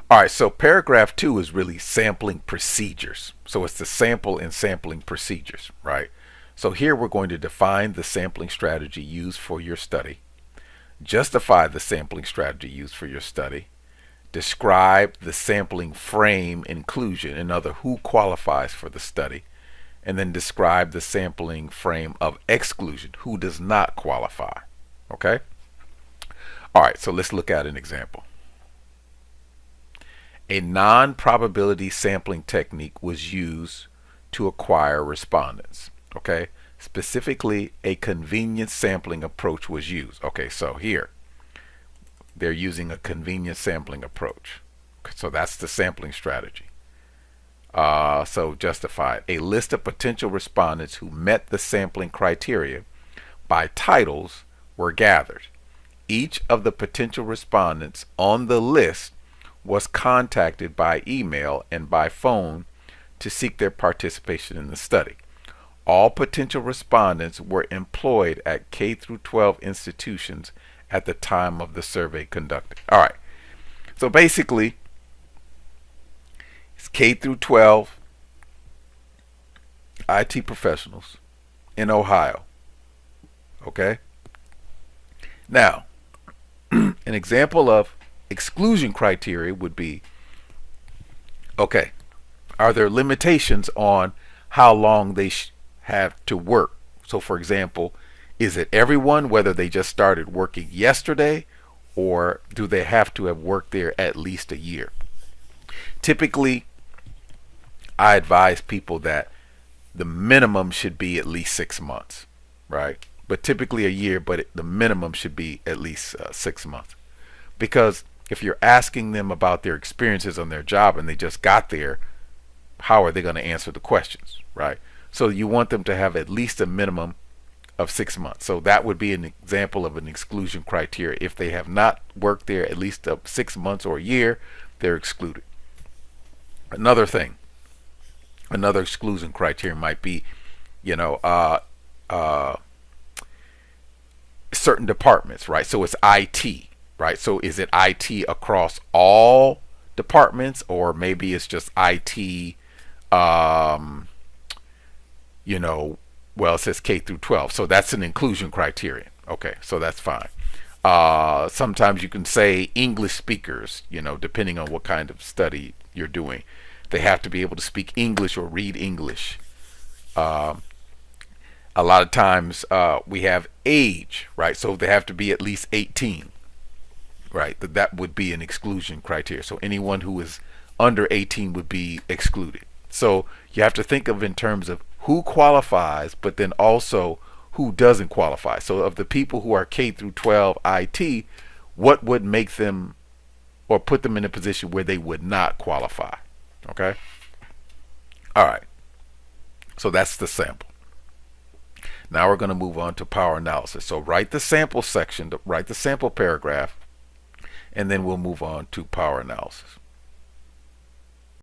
All right, so paragraph 2 is really sampling procedures. So it's the sample and sampling procedures, right? So here we're going to define the sampling strategy used for your study, justify the sampling strategy used for your study, describe the sampling frame inclusion, in other who qualifies for the study, and then describe the sampling frame of exclusion, who does not qualify. Okay? All right, so let's look at an example. A non-probability sampling technique was used to acquire respondents. Okay? Specifically, a convenience sampling approach was used. Okay, so here they're using a convenience sampling approach. So that's the sampling strategy. So justified. A list of potential respondents who met the sampling criteria by titles were gathered. Each of the potential respondents on the list was contacted by email and by phone to seek their participation in the study. All potential respondents were employed at K through 12 institutions at the time of the survey conducted. All right. So basically, it's K through 12 IT professionals in Ohio. Okay? Now, an example of exclusion criteria would be, okay, are there limitations on how long they have to work? So for example, is it everyone, whether they just started working yesterday, or do they have to have worked there at least a year? Typically, I advise people that the minimum should be at least 6 months, right? But typically a year, but the minimum should be at least 6 months. Because if you're asking them about their experiences on their job and they just got there, how are they going to answer the questions, right? So you want them to have at least a minimum of 6 months. So that would be an example of an exclusion criteria. If they have not worked there at least 6 months or a year, they're excluded. Another thing, another exclusion criteria might be, certain departments, right? So it's IT, right? So is it IT across all departments, or maybe it's just IT, well, it says K through 12. So that's an inclusion criterion. Okay, so that's fine. Sometimes you can say English speakers, depending on what kind of study you're doing. They have to be able to speak English or read English. A lot of times we have age, right? So they have to be at least 18, right? That would be an exclusion criteria. So anyone who is under 18 would be excluded. So you have to think of in terms of who qualifies, but then also who doesn't qualify. So of the people who are K through 12 IT, what would make them or put them in a position where they would not qualify? Okay? All right. So that's the sample. Now we're going to move on to power analysis. So write the sample section, write the sample paragraph, and then we'll move on to power analysis.